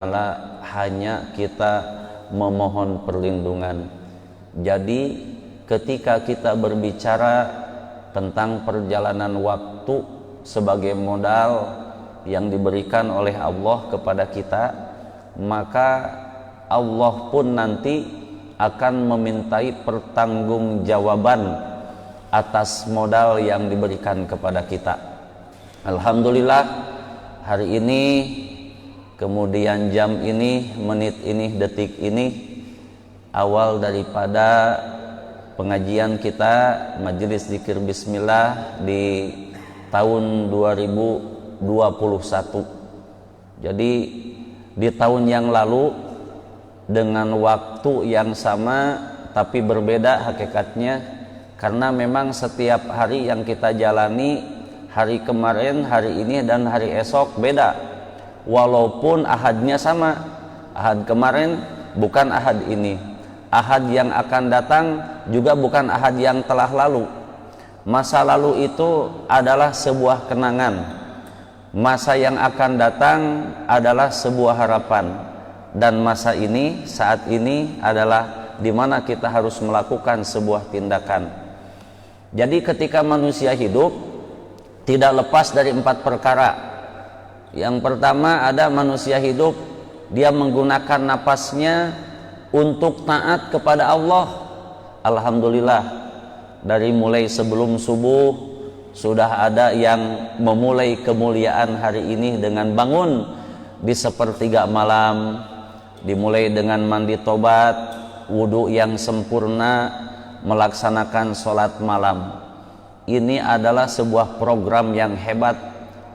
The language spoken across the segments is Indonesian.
hanya kita memohon perlindungan. Jadi ketika kita berbicara tentang perjalanan waktu sebagai modal yang diberikan oleh Allah kepada kita, maka Allah pun nanti akan memintai pertanggungjawaban atas modal yang diberikan kepada kita. Alhamdulillah, hari ini, kemudian jam ini, menit ini, detik ini, awal daripada pengajian kita Majelis Zikir Bismillah di tahun 2021. Jadi di tahun yang lalu dengan waktu yang sama tapi berbeda hakikatnya, karena memang setiap hari yang kita jalani, hari kemarin, hari ini, dan hari esok beda. Walaupun ahadnya sama, ahad kemarin bukan ahad ini, ahad yang akan datang juga bukan ahad yang telah lalu. Masa lalu itu adalah sebuah kenangan, masa yang akan datang adalah sebuah harapan, dan masa ini, saat ini adalah di mana kita harus melakukan sebuah tindakan. Jadi ketika manusia hidup tidak lepas dari 4 perkara. Yang pertama, ada manusia hidup, dia menggunakan napasnya untuk taat kepada Allah. Alhamdulillah, dari mulai sebelum subuh sudah ada yang memulai kemuliaan hari ini dengan bangun di sepertiga malam, dimulai dengan mandi tobat, wudhu yang sempurna, melaksanakan sholat malam. Ini adalah sebuah program yang hebat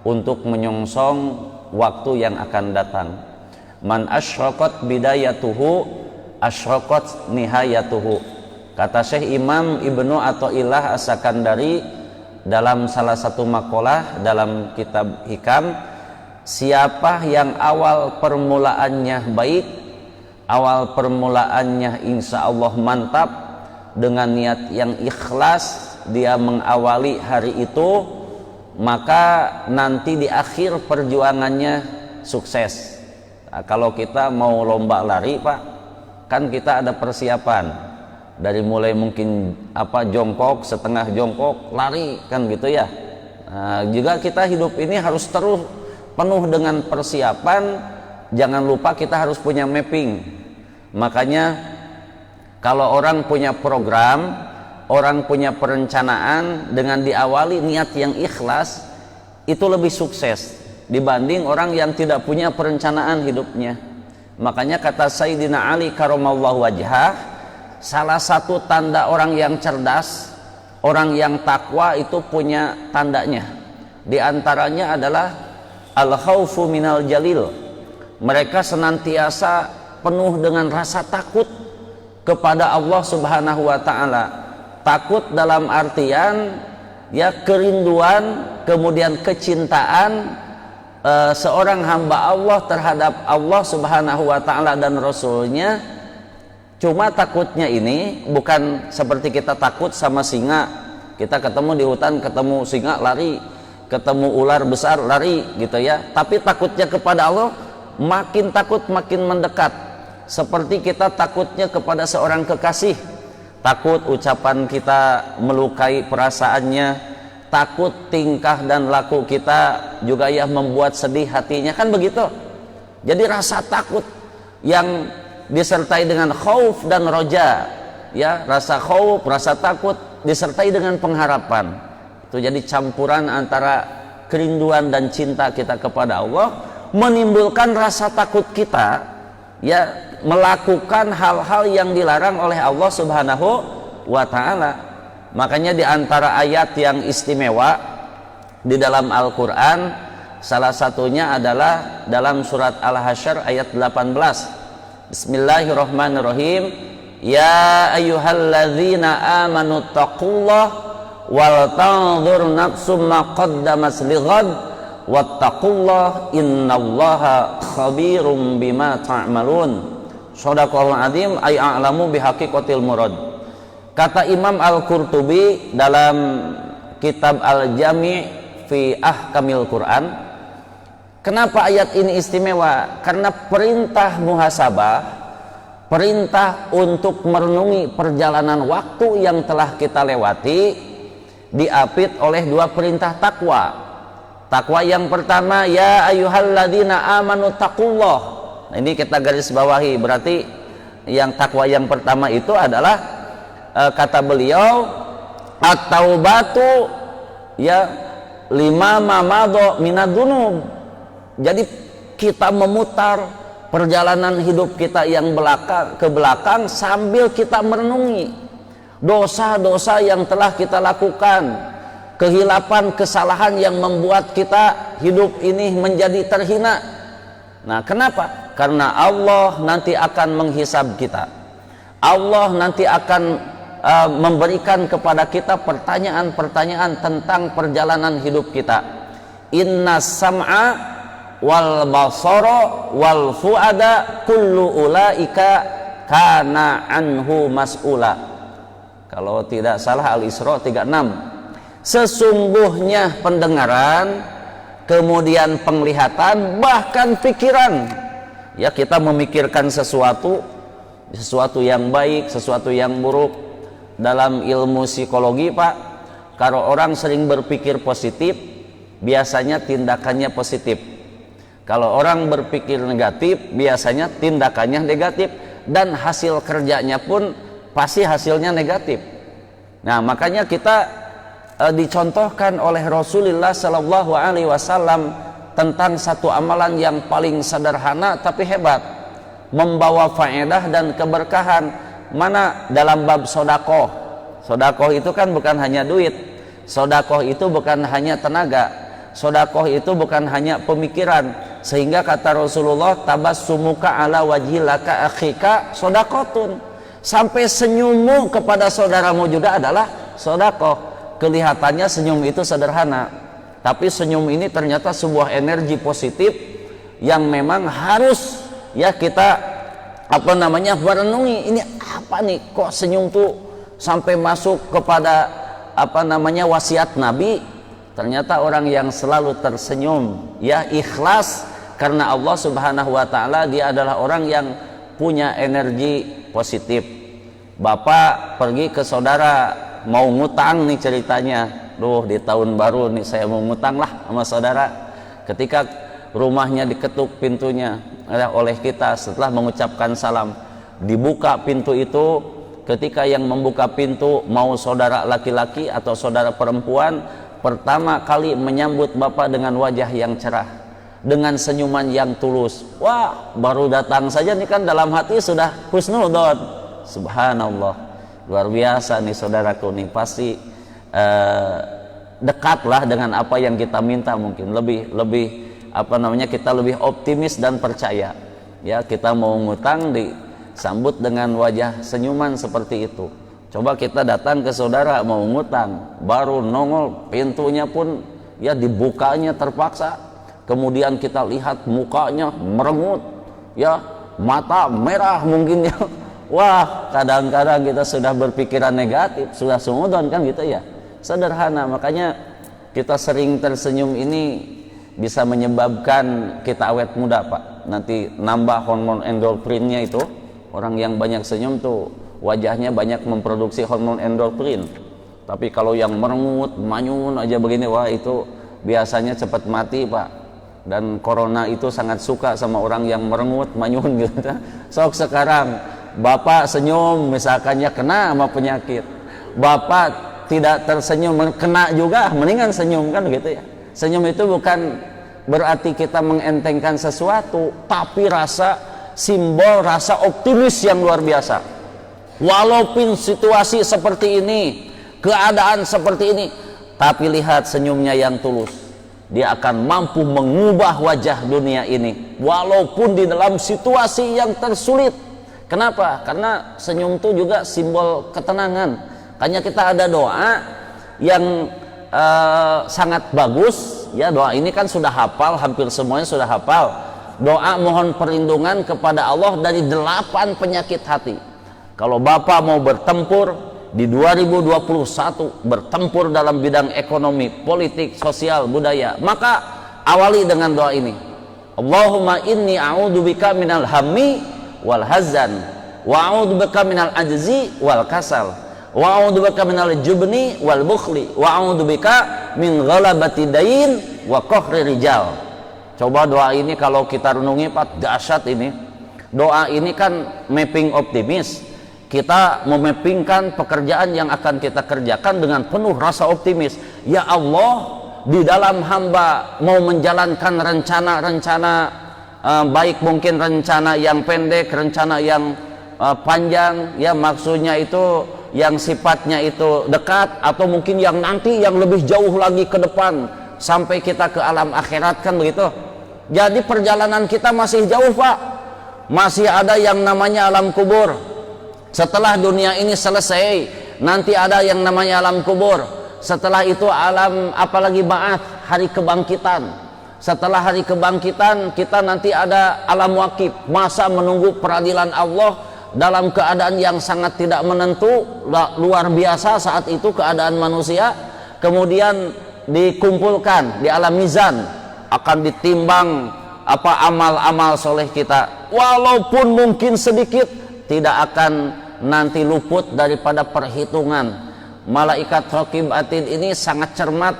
untuk menyongsong waktu yang akan datang. Man asyraqat bidayatuhu asyraqat nihayatuhu. Kata Syekh Imam Ibnu Athaillah As-Sakandari dalam salah satu makalah dalam kitab Hikam, siapa yang awal permulaannya baik, awal permulaannya insya Allah mantap, dengan niat yang ikhlas dia mengawali hari itu, maka nanti di akhir perjuangannya sukses. Nah, kalau kita mau lomba lari, Pak, kan kita ada persiapan dari mulai mungkin jongkok, setengah jongkok, lari, kan gitu ya. Nah, juga kita hidup ini harus terus penuh dengan persiapan. Jangan lupa kita harus punya mapping. Makanya kalau orang punya program, orang punya perencanaan, dengan diawali niat yang ikhlas, itu lebih sukses dibanding orang yang tidak punya perencanaan hidupnya. Makanya kata Sayyidina Ali karamallahu wajhah, salah satu tanda orang yang cerdas, orang yang takwa itu punya tandanya. Di antaranya adalah al-khaufu minal jalil. Mereka senantiasa penuh dengan rasa takut kepada Allah Subhanahu wa ta'ala. Takut dalam artian ya kerinduan, kemudian kecintaan seorang hamba Allah terhadap Allah Subhanahu wa ta'ala dan Rasulnya. Cuma takutnya ini bukan seperti kita takut sama singa. Kita ketemu di hutan, ketemu singa lari, ketemu ular besar lari gitu ya. Tapi takutnya kepada Allah, makin takut makin mendekat. Seperti kita takutnya kepada seorang kekasih, takut ucapan kita melukai perasaannya, takut tingkah dan laku kita juga ya membuat sedih hatinya, kan begitu. Jadi rasa takut yang disertai dengan khauf dan roja, ya, rasa khauf, rasa takut disertai dengan pengharapan. Itu jadi campuran antara kerinduan dan cinta kita kepada Allah, menimbulkan rasa takut kita ya melakukan hal-hal yang dilarang oleh Allah Subhanahu wa ta'ala. Makanya di antara ayat yang istimewa di dalam Al-Quran, salah satunya adalah dalam surat Al-Hasyr ayat 18. Bismillahirrahmanirrahim. Ya ayyuhalladzina amanu taqullah wal tanzur nafsum ma qaddamat lighad wattaqullah innallaha khabirum bima ta'malun. Shadaqallahul azim ay a'lamu bihaqiqatil murad. Kata Imam Al-Qurtubi dalam kitab Al-Jami' fi Ahkamil Quran, Kenapa ayat ini istimewa? Karena perintah muhasabah, perintah untuk merenungi perjalanan waktu yang telah kita lewati, diapit oleh dua perintah takwa. Takwa yang pertama, ya ayyuhalladzina amanu taqullah. Nah, ini kita garis bawahi, berarti yang takwa yang pertama itu adalah kata beliau at-taubatu ya lima mamado minadunub. Jadi kita memutar perjalanan hidup kita yang ke belakang sambil kita merenungi dosa-dosa yang telah kita lakukan, kehilapan, kesalahan yang membuat kita hidup ini menjadi terhina. Nah, kenapa? Karena Allah nanti akan menghisab kita. Allah nanti akan memberikan kepada kita pertanyaan-pertanyaan tentang perjalanan hidup kita. Inna sam'a wal basara wal fuada kullu ulaika kana anhu mas'ula. Kalau tidak salah Al-Isra 36. Sesungguhnya pendengaran, kemudian penglihatan, bahkan pikiran. Ya, kita memikirkan sesuatu yang baik, sesuatu yang buruk. Dalam ilmu psikologi, Pak, kalau orang sering berpikir positif, biasanya tindakannya positif. Kalau orang berpikir negatif, biasanya tindakannya negatif, dan hasil kerjanya pun pasti hasilnya negatif. Nah, makanya kita dicontohkan oleh Rasulullah Sallallahu Alaihi Wasallam tentang satu amalan yang paling sederhana tapi hebat, membawa faedah dan keberkahan. Mana dalam bab sodakoh. Sodakoh itu kan bukan hanya duit, sodakoh itu bukan hanya tenaga, sodakoh itu bukan hanya pemikiran. Sehingga kata Rasulullah, tabassumuka ala wajhilaka akhika sodakotun. Sampai senyummu kepada saudaramu juga adalah sodakoh. Kelihatannya senyum itu sederhana, tapi senyum ini ternyata sebuah energi positif yang memang harus ya kita merenungi. Ini apa nih, kok senyum tuh sampai masuk kepada wasiat Nabi. Ternyata orang yang selalu tersenyum, ya ikhlas karena Allah Subhanahu wa taala, dia adalah orang yang punya energi positif. Bapak pergi ke saudara mau ngutang nih ceritanya. Duh, di tahun baru nih saya mau ngutang lah sama saudara. Ketika rumahnya diketuk pintunya oleh kita setelah mengucapkan salam, dibuka pintu itu, ketika yang membuka pintu mau saudara laki-laki atau saudara perempuan, pertama kali menyambut Bapak dengan wajah yang cerah, dengan senyuman yang tulus. Wah, baru datang saja nih kan dalam hati sudah husnudon. Subhanallah, luar biasa nih saudaraku nih, pasti dekatlah dengan apa yang kita minta, mungkin lebih kita lebih optimis dan percaya. Ya, kita mau ngutang disambut dengan wajah senyuman seperti itu. Coba kita datang ke saudara mau ngutang, baru nongol pintunya pun ya dibukanya terpaksa. Kemudian kita lihat mukanya merengut, ya mata merah mungkin ya. Wah, kadang-kadang kita sudah berpikiran negatif, sudah sungudon kan gitu ya. Sederhana, makanya kita sering tersenyum ini bisa menyebabkan kita awet muda, Pak. Nanti nambah hormon endorfinnya itu. Orang yang banyak senyum tuh wajahnya banyak memproduksi hormon endorfin. Tapi kalau yang merengut, manyun aja begini, wah itu biasanya cepat mati, Pak. Dan corona itu sangat suka sama orang yang merengut, manyun gitu. Sok sekarang Bapak senyum misalkannya kena sama penyakit, Bapak tidak tersenyum kena juga, mendingan senyum kan gitu ya. Senyum itu bukan berarti kita mengentengkan sesuatu, tapi simbol rasa optimis yang luar biasa. Walaupun situasi seperti ini, keadaan seperti ini, tapi lihat senyumnya yang tulus. Dia akan mampu mengubah wajah dunia ini walaupun di dalam situasi yang tersulit. Kenapa? Karena senyum itu juga simbol ketenangan. Makanya kita ada doa yang sangat bagus ya. Doa ini kan sudah hafal, hampir semuanya sudah hafal. Doa mohon perlindungan kepada Allah dari 8 penyakit hati. Kalau Bapak mau bertempur di 2021, bertempur dalam bidang ekonomi, politik, sosial, budaya, maka awali dengan doa ini. Allahumma inni a'udzubika minal hammi wal hazan wa a'udzubika minal ajzi wal kasal wa a'udzubika minal jubni wal bukhli wa a'udzubika min ghalabati dain wa qahri rijal. Coba doa ini kalau kita renungi Pak, dahsyat ini. Doa ini kan mapping optimis. Kita memappingkan pekerjaan yang akan kita kerjakan dengan penuh rasa optimis. Ya Allah, di dalam hamba mau menjalankan rencana-rencana baik mungkin rencana yang pendek, rencana yang panjang, ya maksudnya itu yang sifatnya itu dekat atau mungkin yang nanti yang lebih jauh lagi ke depan sampai kita ke alam akhirat, kan begitu. Jadi perjalanan kita masih jauh Pak, masih ada yang namanya alam kubur. Setelah dunia ini selesai, nanti ada yang namanya alam kubur. Setelah itu alam apalagi ba'ats, hari kebangkitan. Setelah hari kebangkitan kita nanti ada alam waqif, masa menunggu peradilan Allah dalam keadaan yang sangat tidak menentu, luar biasa saat itu keadaan manusia. Kemudian dikumpulkan di alam mizan, akan ditimbang apa amal-amal soleh kita, walaupun mungkin sedikit tidak akan nanti luput daripada perhitungan. Malaikat raqib atid ini sangat cermat,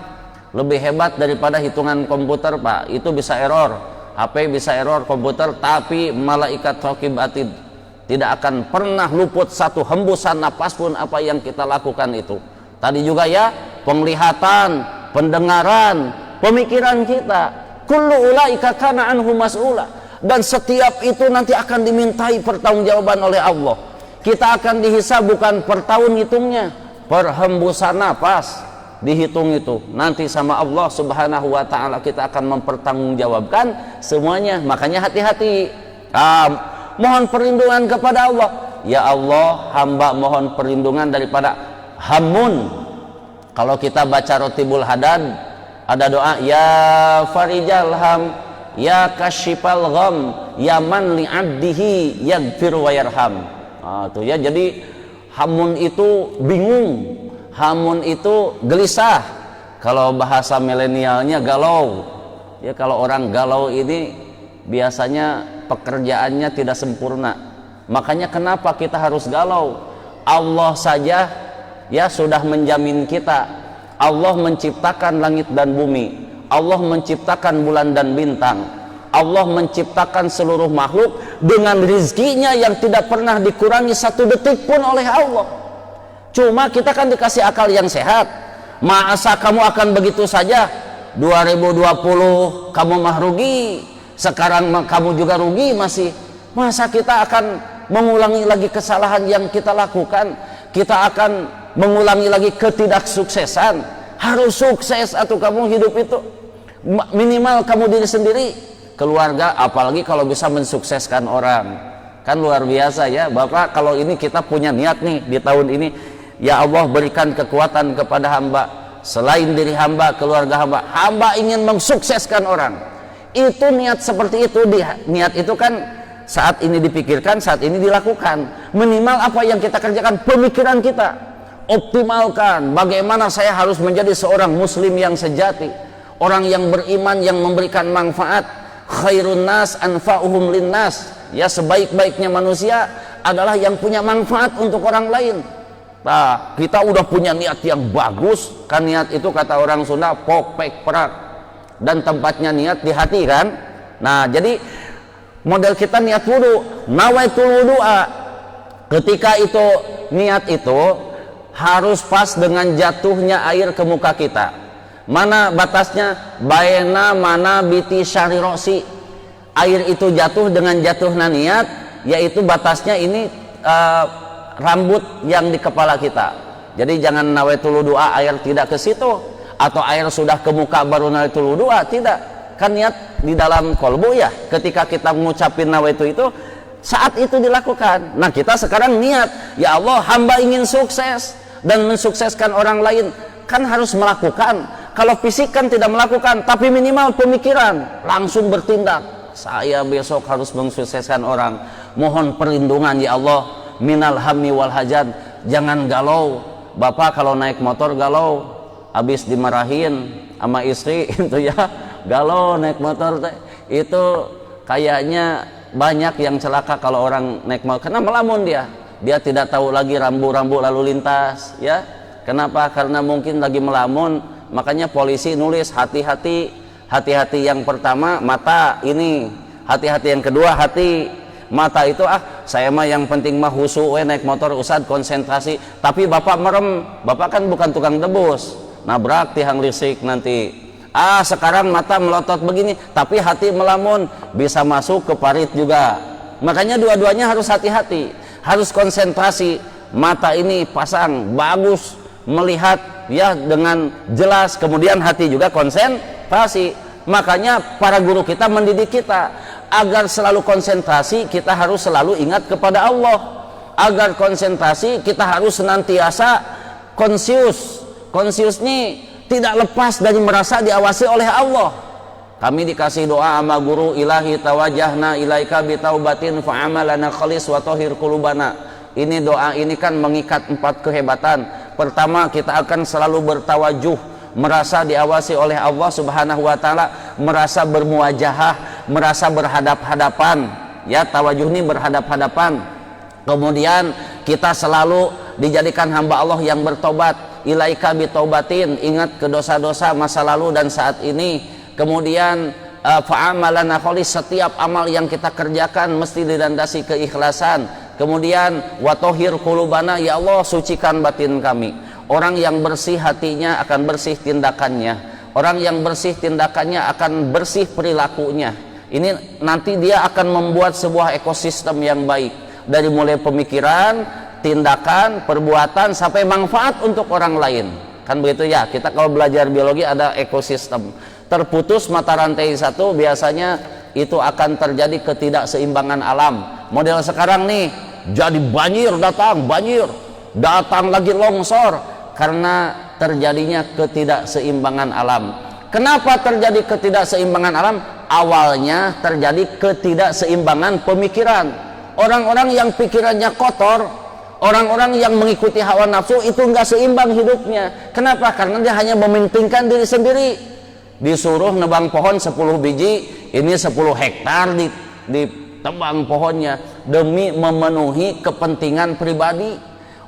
lebih hebat daripada hitungan komputer Pak. Itu bisa error, HP bisa error, komputer, tapi malaikat raqib atid tidak akan pernah luput satu hembusan napas pun apa yang kita lakukan itu. Tadi juga ya, penglihatan, pendengaran, pemikiran kita, kullu ulaika kana anhu mas'ula. Dan setiap itu nanti akan dimintai pertanggungjawaban oleh Allah. Kita akan dihisab bukan per tahun hitungnya, per hembusan napas dihitung itu. Nanti sama Allah Subhanahu wa taala kita akan mempertanggungjawabkan semuanya. Makanya hati-hati. Mohon perlindungan kepada Allah. Ya Allah, hamba mohon perlindungan daripada hamun. Kalau kita baca Rotibul Hadad, ada doa ya farijal ham, ya kasyifal gham, ya man li'abdihi yaghfir wa yarham. Tuh ya, jadi hamun itu bingung, hamun itu gelisah. Kalau bahasa milenialnya galau. Ya, kalau orang galau ini biasanya pekerjaannya tidak sempurna. Makanya kenapa kita harus galau? Allah saja ya sudah menjamin kita. Allah menciptakan langit dan bumi. Allah menciptakan bulan dan bintang. Allah menciptakan seluruh makhluk dengan rizkinya yang tidak pernah dikurangi satu detik pun oleh Allah. Cuma kita kan dikasih akal yang sehat. Masa kamu akan begitu saja 2020 kamu mah rugi, sekarang kamu juga rugi masih. Masa kita akan mengulangi lagi kesalahan yang kita lakukan? Kita akan mengulangi lagi ketidaksuksesan? Harus sukses atau kamu hidup itu, minimal kamu diri sendiri, keluarga, apalagi kalau bisa mensukseskan orang, kan luar biasa ya Bapak. Kalau ini kita punya niat nih di tahun ini, ya Allah berikan kekuatan kepada hamba, selain diri hamba, keluarga hamba, hamba ingin mensukseskan orang. Itu niat seperti itu, niat itu kan saat ini dipikirkan, saat ini dilakukan. Minimal apa yang kita kerjakan, pemikiran kita optimalkan. Bagaimana saya harus menjadi seorang muslim yang sejati, orang yang beriman, yang memberikan manfaat. Khairun nas anfa'uhum linnas, ya sebaik-baiknya manusia adalah yang punya manfaat untuk orang lain. Nah, kita udah punya niat yang bagus kan, niat itu kata orang Sunda popek perak, dan tempatnya niat di hati kan. Nah, jadi model kita niat wudu, nawaitul wudu'a. Ketika itu niat itu harus pas dengan jatuhnya air ke muka kita. Mana batasnya? Baena mana biti syari roksi. Air itu jatuh dengan jatuhnya niat, yaitu batasnya ini rambut yang di kepala kita. Jadi jangan nawaitul wudu'a air tidak ke situ, atau air sudah ke muka baru nawaitul wudu'a, tidak. Kan niat di dalam kolbu ya. Ketika kita mengucapin nawaitu itu, saat itu dilakukan. Nah, kita sekarang niat, ya Allah hamba ingin sukses dan mensukseskan orang lain, kan harus melakukan. Kalau fisik kan tidak melakukan, tapi minimal pemikiran, langsung bertindak. Saya besok harus mensukseskan orang. Mohon perlindungan ya Allah minal hammi wal hajat. Jangan galau. Bapak kalau naik motor galau, habis dimarahin sama istri itu ya, galau naik motor teh. itu kayaknya banyak yang celaka kalau orang naik motor karena melamun dia tidak tahu lagi rambu-rambu lalu lintas ya. Kenapa? Karena mungkin lagi melamun, makanya polisi nulis hati-hati. Hati-hati yang pertama mata ini, hati-hati yang kedua hati. Mata itu saya mah yang penting mah husu naik motor usad konsentrasi, tapi bapak merem, bapak kan bukan tukang debus, nabrak tiang listrik nanti. Sekarang mata melotot begini, tapi hati melamun, bisa masuk ke parit juga. Makanya dua-duanya harus hati-hati, harus konsentrasi. Mata ini pasang bagus, melihat ya dengan jelas, kemudian hati juga konsentrasi. Makanya para guru kita mendidik kita agar selalu konsentrasi, kita harus selalu ingat kepada Allah. Agar konsentrasi, kita harus senantiasa konsius. Konsius ini tidak lepas dari merasa diawasi oleh Allah. Kami dikasih doa sama guru, ilahi tawajjahna ilaika bitaubatin fa'amalana khalis wa tahhir qulubana. Ini doa ini kan mengikat 4 kehebatan. Pertama, kita akan selalu bertawajuh, merasa diawasi oleh Allah Subhanahu wa taala, merasa bermuwajahah, merasa berhadap-hadapan. Ya, tawajuh ini berhadap-hadapan. Kemudian kita selalu dijadikan hamba Allah yang bertobat. Ilaika bitaubatin, ingat ke dosa-dosa masa lalu dan saat ini. Kemudian fa'amalana khalis, setiap amal yang kita kerjakan mesti dilandasi keikhlasan. Kemudian watohir qulubana, ya Allah sucikan batin kami. Orang yang bersih hatinya akan bersih tindakannya. Orang yang bersih tindakannya akan bersih perilakunya. Ini nanti dia akan membuat sebuah ekosistem yang baik, dari mulai pemikiran, tindakan, perbuatan, sampai manfaat untuk orang lain. Kan begitu ya, kita kalau belajar biologi ada ekosistem. Terputus mata rantai satu, biasanya itu akan terjadi ketidakseimbangan alam. Model sekarang nih, jadi banjir datang lagi longsor, karena terjadinya ketidakseimbangan alam. Kenapa terjadi ketidakseimbangan alam? Awalnya terjadi ketidakseimbangan pemikiran. Orang-orang yang pikirannya kotor, orang-orang yang mengikuti hawa nafsu itu nggak seimbang hidupnya. Kenapa? Karena dia hanya mementingkan diri sendiri. Disuruh nebang pohon 10 biji, ini 10 hektar ditebang pohonnya demi memenuhi kepentingan pribadi,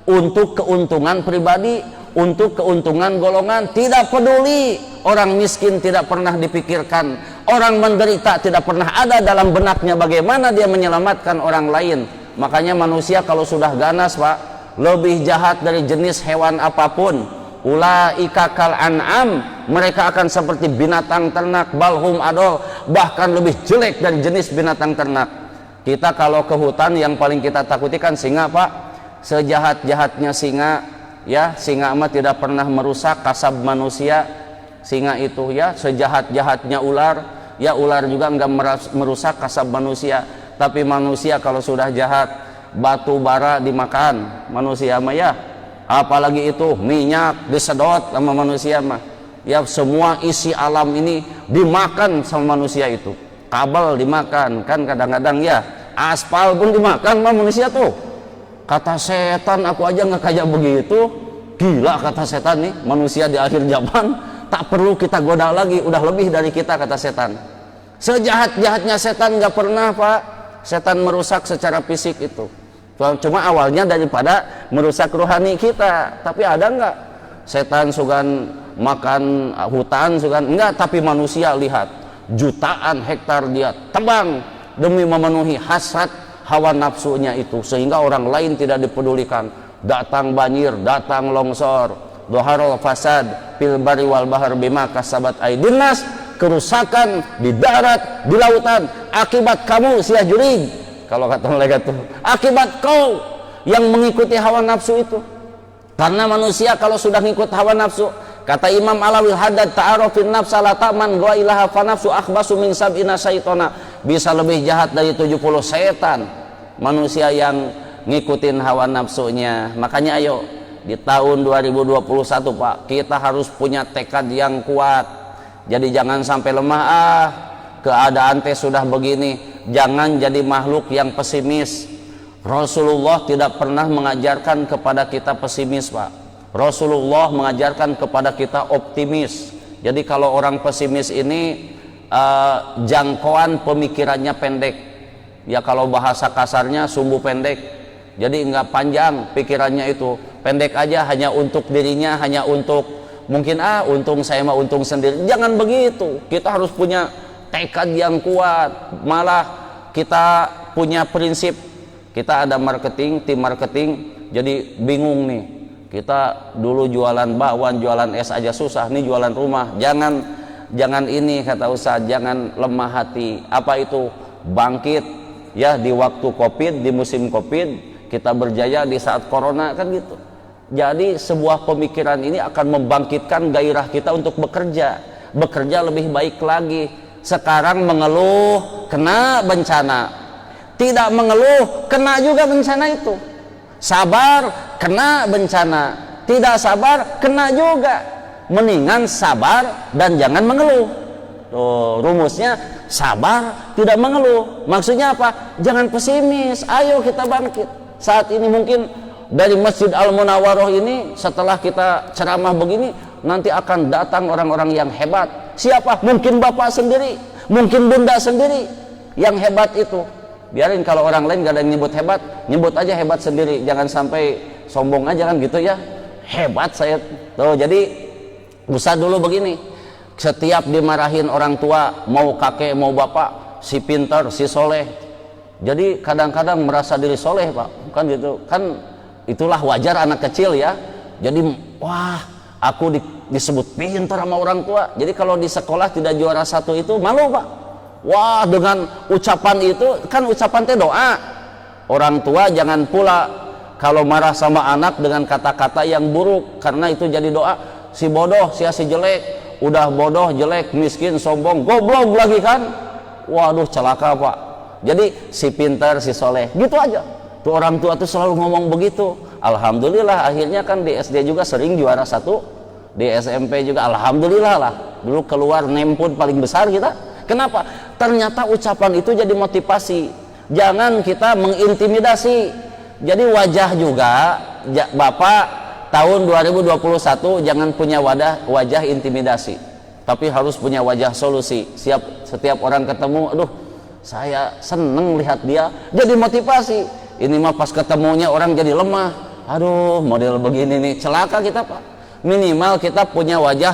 untuk keuntungan pribadi, untuk keuntungan golongan. Tidak peduli orang miskin, tidak pernah dipikirkan. Orang menderita tidak pernah ada dalam benaknya bagaimana dia menyelamatkan orang lain. Makanya manusia kalau sudah ganas, Pak, lebih jahat dari jenis hewan apapun. Ulaika kal an'am, mereka akan seperti binatang ternak, balhum adol, bahkan lebih jelek dari jenis binatang ternak. Kita kalau ke hutan yang paling kita takuti kan singa, Pak. Sejahat-jahatnya singa, ya, singa mah tidak pernah merusak kasab manusia. Singa itu ya, sejahat-jahatnya ular, ya ular juga enggak merusak kasab manusia. Tapi manusia kalau sudah jahat, batu bara dimakan manusia mah ya. Apalagi itu minyak disedot sama manusia mah. Ya, semua isi alam ini dimakan sama manusia itu. Kabel dimakan, kan kadang-kadang ya. Aspal pun dimakan sama manusia tuh. Kata setan, aku aja nggak kayak begitu. Gila kata setan nih, manusia di akhir zaman tak perlu kita goda lagi, udah lebih dari kita kata setan. Sejahat-jahatnya setan nggak pernah, Pak, setan merusak secara fisik itu. Cuma awalnya daripada merusak rohani kita. Tapi ada nggak setan sugan makan hutan sugan? Enggak, tapi manusia lihat jutaan hektar dia tebang demi memenuhi hasrat hawa nafsunya itu, sehingga orang lain tidak dipedulikan. Datang banjir, datang longsor, dhaharul fasad fil bari wal bahr bima kasabat aydin nas, kerusakan di darat, di lautan akibat kamu sia jurig. Kalau kata mereka tuh, akibat kau yang mengikuti hawa nafsu itu. Karena manusia kalau sudah ngikut hawa nafsu, kata Imam Alawil Haddad, ta'arufin nafsa la ta'man gua ilaha fa nafsu akhbasu min sab'ina syaitona. Bisa lebih jahat dari 70 setan manusia yang ngikutin hawa nafsunya. Makanya ayo di tahun 2021, Pak, kita harus punya tekad yang kuat. Jadi jangan sampai lemah, keadaan teh sudah begini. Jangan jadi makhluk yang pesimis. Rasulullah tidak pernah mengajarkan kepada kita pesimis, Pak. Rasulullah mengajarkan kepada kita optimis. Jadi kalau orang pesimis ini jangkauan pemikirannya pendek. Ya kalau bahasa kasarnya sumbu pendek. Jadi nggak panjang pikirannya, itu pendek aja, hanya untuk dirinya, hanya untuk mungkin untung saya mah untung sendiri. Jangan begitu. Kita harus punya tekad yang kuat. Malah kita punya prinsip. Kita ada marketing, tim marketing, jadi bingung nih. Kita dulu jualan bakwan, jualan es aja susah, nih jualan rumah. Jangan ini kata Ustaz, jangan lemah hati. Apa itu? Bangkit ya di waktu Covid, di musim Covid, kita berjaya di saat corona, kan gitu. Jadi sebuah pemikiran ini akan membangkitkan gairah kita untuk bekerja lebih baik lagi. Sekarang mengeluh kena bencana, tidak mengeluh kena juga bencana itu. Sabar kena bencana, tidak sabar kena juga. Mendingan sabar dan jangan mengeluh. Tuh rumusnya, sabar tidak mengeluh. Maksudnya apa? Jangan pesimis, ayo kita bangkit. Saat ini mungkin dari Masjid Al-Munawwaroh ini, setelah kita ceramah begini, nanti akan datang orang-orang yang hebat. Siapa? Mungkin bapak sendiri, mungkin bunda sendiri. Yang hebat itu biarin, kalau orang lain gak ada yang nyebut hebat, nyebut aja hebat sendiri. Jangan sampai sombong aja kan gitu ya, hebat saya. Tuh jadi Ustaz dulu begini, setiap dimarahin orang tua, mau kakek mau bapak, si pintar, si soleh, jadi kadang-kadang merasa diri soleh pak, kan gitu kan. Itulah wajar anak kecil ya. Jadi wah aku disebut pintar sama orang tua, jadi kalau di sekolah tidak juara satu itu malu pak. Wah dengan ucapan itu kan, ucapan teh doa. Orang tua jangan pula kalau marah sama anak dengan kata-kata yang buruk, karena itu jadi doa. Si bodoh, si jelek, udah bodoh, jelek, miskin, sombong, goblok lagi kan. Waduh celaka pak. Jadi si pintar, si soleh, gitu aja. Tuh orang tua tuh selalu ngomong begitu. Alhamdulillah akhirnya kan di SD juga sering juara satu, di SMP juga alhamdulillah lah. Dulu keluar nem pun paling besar kita. Kenapa? Ternyata ucapan itu jadi motivasi. Jangan kita mengintimidasi. Jadi wajah juga Bapak tahun 2021 jangan punya wajah intimidasi, tapi harus punya wajah solusi. Setiap orang ketemu, aduh saya seneng lihat dia, jadi motivasi. Ini mah pas ketemunya orang jadi lemah, aduh model begini nih, celaka kita pak. Minimal kita punya wajah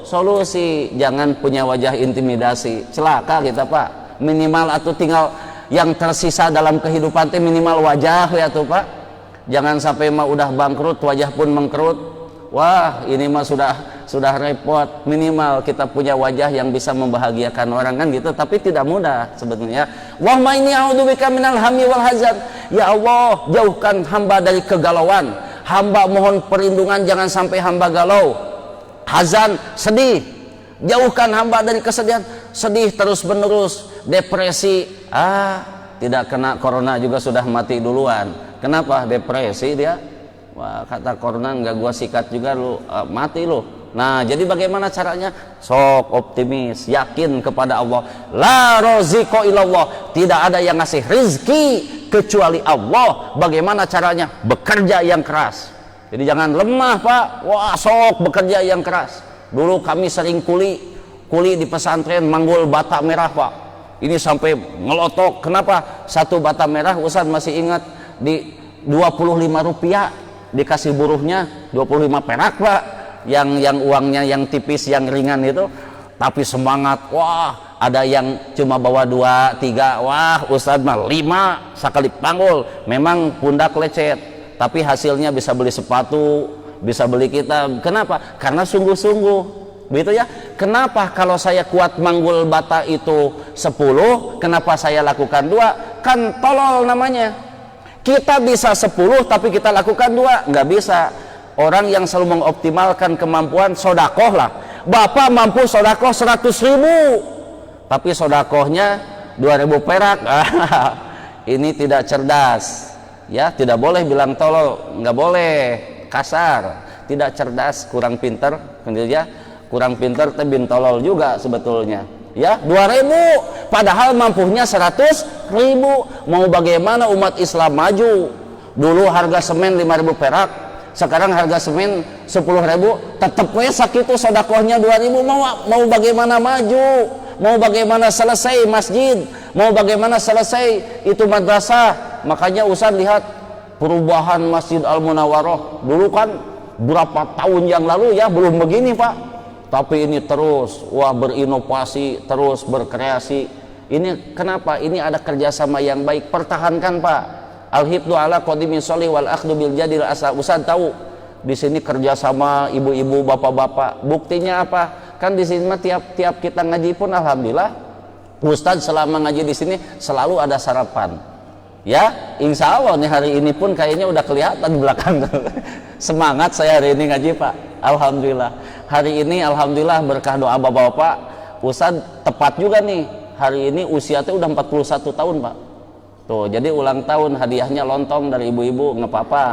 solusi, jangan punya wajah intimidasi, celaka kita pak. Minimal atau tinggal yang tersisa dalam kehidupan teh minimal wajah ya tuh pak. Jangan sampai mah udah bangkrut wajah pun mengkerut. Wah ini mah sudah repot. Minimal kita punya wajah yang bisa membahagiakan orang kan gitu. Tapi tidak mudah sebetulnya. Wahma inni a'udzubika minal hammi wal hazan. Ya Allah, jauhkan hamba dari kegalauan. Hamba mohon perlindungan jangan sampai hamba galau. Hazan, sedih. Jauhkan hamba dari kesedihan. Sedih terus menerus, depresi. Tidak kena corona juga sudah mati duluan. Kenapa? Depresi dia. Wah kata corona nggak gua sikat juga lu, mati lu. Nah jadi bagaimana caranya? Sok optimis, yakin kepada Allah. La roziko illallah, tidak ada yang ngasih rizki kecuali Allah. Bagaimana caranya? Bekerja yang keras. Jadi jangan lemah pak. Wah sok bekerja yang keras. Dulu kami sering kuli di pesantren manggul bata merah pak. Ini sampai ngelotok. Kenapa? Satu bata merah Ustaz masih ingat di 25 rupiah, dikasih buruhnya 25 perak pak, yang uangnya yang tipis yang ringan itu, tapi semangat. Wah ada yang cuma bawa 2, 3, wah Ustadz mah 5 sekali panggul. Memang pundak lecet, tapi hasilnya bisa beli sepatu, bisa beli kitab. Kenapa? Karena sungguh-sungguh begitu ya. Kenapa kalau saya kuat manggul bata itu 10, kenapa saya lakukan 2? Kan tolol namanya. Kita bisa 10 tapi kita lakukan 2, nggak bisa. Orang yang selalu mengoptimalkan kemampuan, sodakoh lah. Bapak mampu sodakoh 100.000 tapi sodakohnya 2.000 perak. Ini tidak cerdas ya. Tidak boleh bilang tolol, nggak boleh kasar. Tidak cerdas, kurang pinter ya. Kurang pinter tapi tolol juga sebetulnya ya. 2.000 padahal mampunya 100.000. Mau bagaimana umat Islam maju? Dulu harga semen 5.000 perak, sekarang harga semen 10.000, tetep we sakitu sodakohnya 2.000. Mau bagaimana maju? mau bagaimana selesai masjid, mau bagaimana selesai itu madrasah. Makanya Ustaz lihat perubahan Masjid Al-Munawwarah. Dulu kan berapa tahun yang lalu ya belum begini Pak, tapi ini terus berinovasi, terus berkreasi. Ini kenapa? Ini ada kerjasama yang baik. Pertahankan Pak. Al-hifdzu ala qadimi sholih wal akhdhu bil jadil asa. Ustaz tahu di sini kerjasama ibu-ibu, bapak-bapak. Buktinya apa? Kan di sini mah tiap kita ngaji pun alhamdulillah Ustaz selama ngaji di sini selalu ada sarapan. Ya, insya Allah nih hari ini pun kayaknya udah kelihatan di belakang. Semangat saya hari ini ngaji Pak. Alhamdulillah. Hari ini alhamdulillah berkah doa bapak-bapak. Ustaz tepat juga nih. Hari ini usianya udah 41 tahun Pak. Tuh, jadi ulang tahun hadiahnya lontong dari ibu-ibu nggak apa-apa.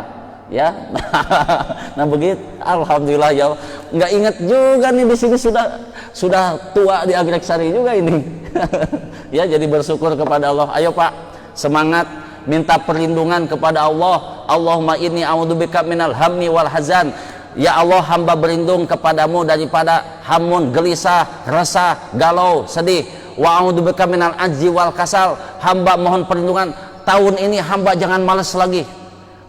Ya. Nah begitu. Alhamdulillah ya. Nggak inget juga nih di sini sudah tua di Anggrek Sari juga ini. Ya, jadi bersyukur kepada Allah. Ayo Pak, semangat. Minta perlindungan kepada Allah. Allahumma inni a'udzubika minal hammi wal hazan. Ya Allah, hamba berlindung kepadamu daripada hamun, gelisah, resah, galau, sedih. Wa a'udzubika minal ajzi wal kasal. Hamba mohon perlindungan tahun ini hamba jangan malas lagi.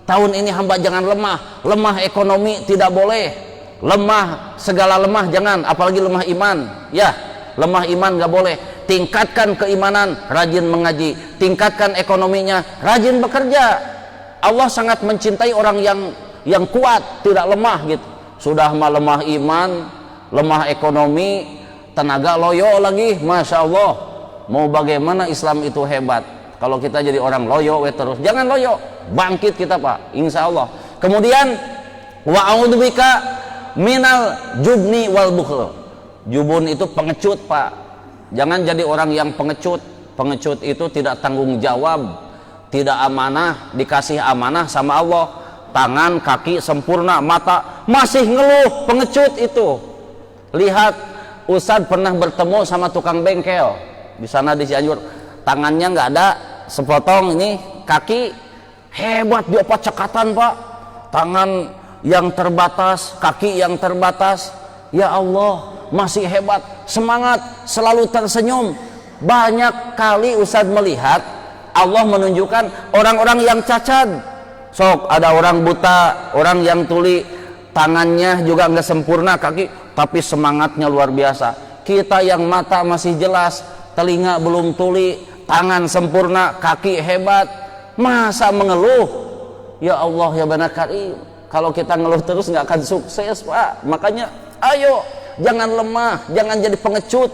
Tahun ini hamba jangan lemah. Lemah ekonomi tidak boleh. Lemah, segala lemah jangan, apalagi lemah iman. Ya, lemah iman gak boleh. Tingkatkan keimanan, rajin mengaji. Tingkatkan ekonominya, rajin bekerja. Allah sangat mencintai orang yang kuat, tidak lemah gitu. Sudah mah lemah iman, lemah ekonomi, tenaga loyo lagi, masya Allah. Mau bagaimana Islam itu hebat? Kalau kita jadi orang loyo terus, jangan loyo, bangkit kita Pak, insya Allah. Kemudian wa a'udzubika minal jubni wal bukhl. Jubun itu pengecut Pak. Jangan jadi orang yang pengecut. Pengecut itu tidak tanggung jawab, tidak amanah, dikasih amanah sama Allah. Tangan, kaki sempurna, mata masih ngeluh, pengecut itu. Lihat, Ustadz pernah bertemu sama tukang bengkel di sana di Cianjur. Tangannya nggak ada sepotong ini, kaki hebat dia Pak, cekatan Pak. Tangan yang terbatas, kaki yang terbatas. Ya Allah, masih hebat, semangat, selalu tersenyum. Banyak kali Ustadz melihat Allah menunjukkan orang-orang yang cacat. Sok ada orang buta, orang yang tuli, tangannya juga nggak sempurna, kaki, tapi semangatnya luar biasa. Kita yang mata masih jelas, telinga belum tuli, tangan sempurna, kaki hebat, masa mengeluh? Ya Allah ya Bana Karim, kalau kita ngeluh terus nggak akan sukses Pak. Makanya ayo, jangan lemah, jangan jadi pengecut.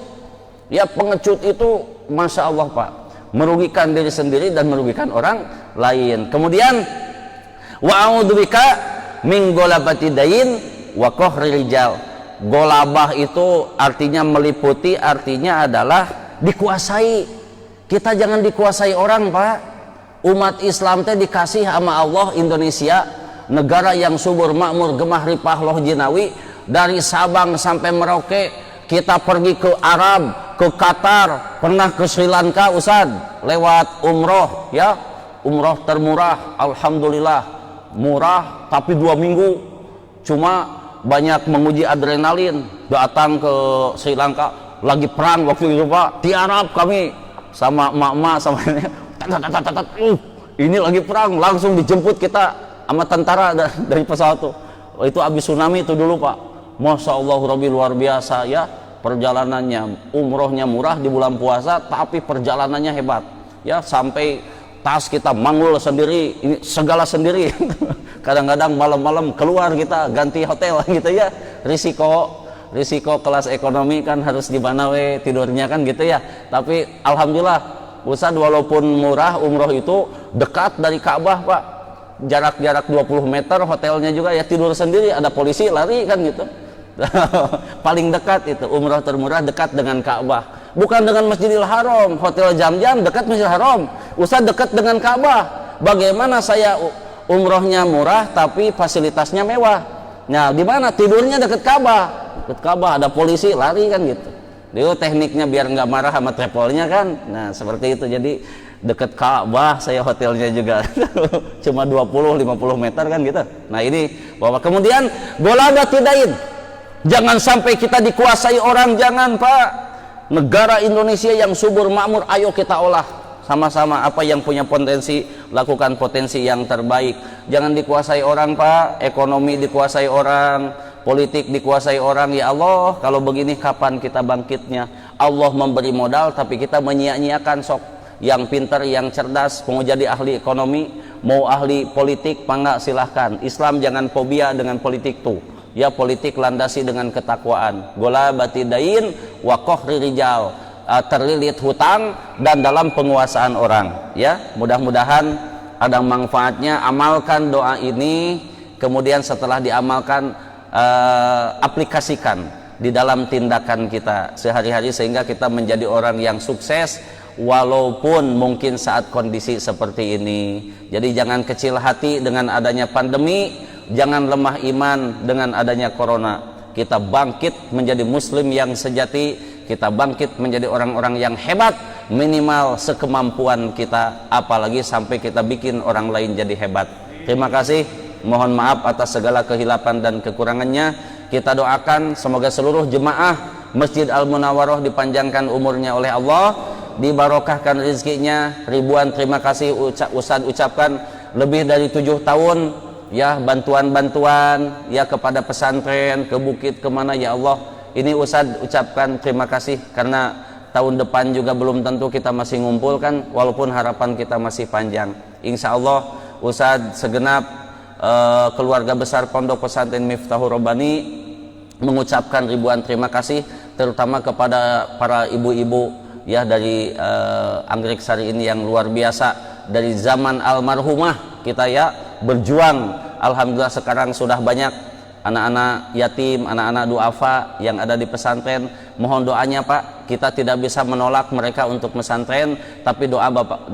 Ya, pengecut itu masya Allah Pak, merugikan diri sendiri dan merugikan orang lain. Kemudian wa a'udzubika min golabati dain wa qahri rijal. Golabah itu artinya meliputi, artinya adalah dikuasai. Kita jangan dikuasai orang Pak. Umat Islam teh dikasih sama Allah. Indonesia negara yang subur makmur gemah ripah loh jinawi. Dari Sabang sampai Merauke, kita pergi ke Arab, ke Qatar, pernah ke Sri Lanka Ustaz, lewat umroh ya. Umroh termurah, alhamdulillah, murah, tapi 2 minggu. Cuma banyak menguji adrenalin. Datang ke Sri Lanka, lagi perang waktu itu Pak, di Arab kami sama emak-emak sama ini lagi perang, langsung dijemput kita sama tentara dari pesawat tuh. Itu habis tsunami itu dulu Pak. Masya Allah Rabbi, luar biasa ya perjalanannya. Umrohnya murah di bulan puasa, tapi perjalanannya hebat ya. Sampai tas kita mangul sendiri, ini segala sendiri. Kadang-kadang malam-malam keluar kita ganti hotel gitu ya. Risiko kelas ekonomi kan harus di mana we tidurnya kan gitu ya. Tapi alhamdulillah Ustaz, walaupun murah, umroh itu dekat dari Ka'bah Pak, jarak 20 meter, hotelnya juga ya tidur sendiri, ada polisi lari kan gitu. Paling dekat itu umroh termurah, dekat dengan Ka'bah, bukan dengan Masjidil Haram. Hotel Jam-Jam dekat Masjidil Haram, Ustaz dekat dengan Ka'bah. Bagaimana saya umrohnya murah tapi fasilitasnya mewah? Nah, di mana tidurnya dekat Ka'bah? Dekat Ka'bah ada polisi lari kan gitu. Itu tekniknya biar nggak marah sama travelnya kan. Nah seperti itu, jadi deket Ka'bah saya hotelnya juga. Cuma 20-50 meter kan gitu. Nah ini bahwa kemudian golabati dain, jangan sampai kita dikuasai orang, jangan Pak. negara Indonesia yang subur makmur, ayo kita olah sama-sama. Apa yang punya potensi, lakukan potensi yang terbaik. Jangan dikuasai orang Pak, ekonomi dikuasai orang, politik dikuasai orang. Ya Allah, kalau begini kapan kita bangkitnya? Allah memberi modal tapi kita menyia-nyiakan. Sok yang pintar, yang cerdas, mau jadi ahli ekonomi, mau ahli politik, enggak, silahkan. Islam jangan fobia dengan politik tuh. Ya, politik landasi dengan ketakwaan. Gola batidain wa qahri rijal, terlilit hutang dan dalam penguasaan orang. Ya, mudah-mudahan ada manfaatnya. Amalkan doa ini, kemudian setelah diamalkan aplikasikan di dalam tindakan kita sehari-hari sehingga kita menjadi orang yang sukses walaupun mungkin saat kondisi seperti ini. Jadi jangan kecil hati dengan adanya pandemi. Jangan lemah iman dengan adanya corona. Kita bangkit menjadi muslim yang sejati. Kita bangkit menjadi orang-orang yang hebat, minimal sekemampuan kita, apalagi sampai kita bikin orang lain jadi hebat. Terima kasih. Mohon maaf atas segala kehilapan dan kekurangannya. Kita doakan semoga seluruh jemaah Masjid Al-Munawwaroh dipanjangkan umurnya oleh Allah, dibarokahkan rezekinya. Ribuan terima kasih Ustadz ucapkan, lebih dari 7 tahun ya bantuan-bantuan ya kepada pesantren, ke bukit, kemana. Ya Allah, ini Ustadz ucapkan terima kasih karena tahun depan juga belum tentu kita masih ngumpul kan, walaupun harapan kita masih panjang. Insya Allah Ustadz segenap keluarga besar Pondok Pesantren Miftahul Rabbani mengucapkan ribuan terima kasih, terutama kepada para ibu-ibu ya dari Anggrek Sari ini yang luar biasa. Dari zaman almarhumah kita ya berjuang, alhamdulillah sekarang sudah banyak anak-anak yatim, anak-anak duafa yang ada di pesantren. Mohon doanya Pak, kita tidak bisa menolak mereka untuk pesantren, tapi doa Bapak,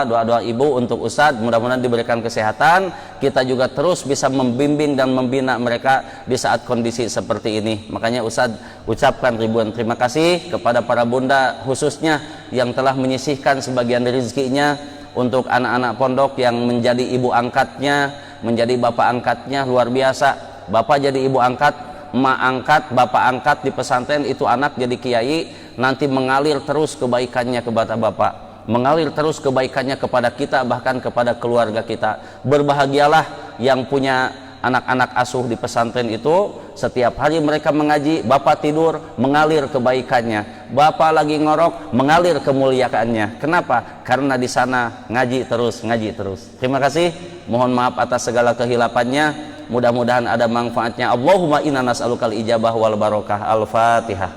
doa Ibu untuk Ustadz, mudah-mudahan diberikan kesehatan. Kita juga terus bisa membimbing dan membina mereka di saat kondisi seperti ini. Makanya Ustadz ucapkan ribuan terima kasih kepada para bunda khususnya yang telah menyisihkan sebagian rezekinya untuk anak-anak pondok yang menjadi ibu angkatnya, menjadi bapak angkatnya. Luar biasa, bapak jadi ibu angkat, emak angkat, bapak angkat di pesantren, itu anak jadi kiai, nanti mengalir terus kebaikannya kepada bapak, mengalir terus kebaikannya kepada kita, bahkan kepada keluarga kita. Berbahagialah yang punya anak-anak asuh di pesantren itu. Setiap hari mereka mengaji, bapak tidur, mengalir kebaikannya. Bapak lagi ngorok, mengalir kemuliaannya. Kenapa? Karena di sana ngaji terus, ngaji terus. Terima kasih. Mohon maaf atas segala kehilapannya. Mudah-mudahan ada manfaatnya. Allahumma inna nas'alukal ijabah wal barokah. Al-Fatihah.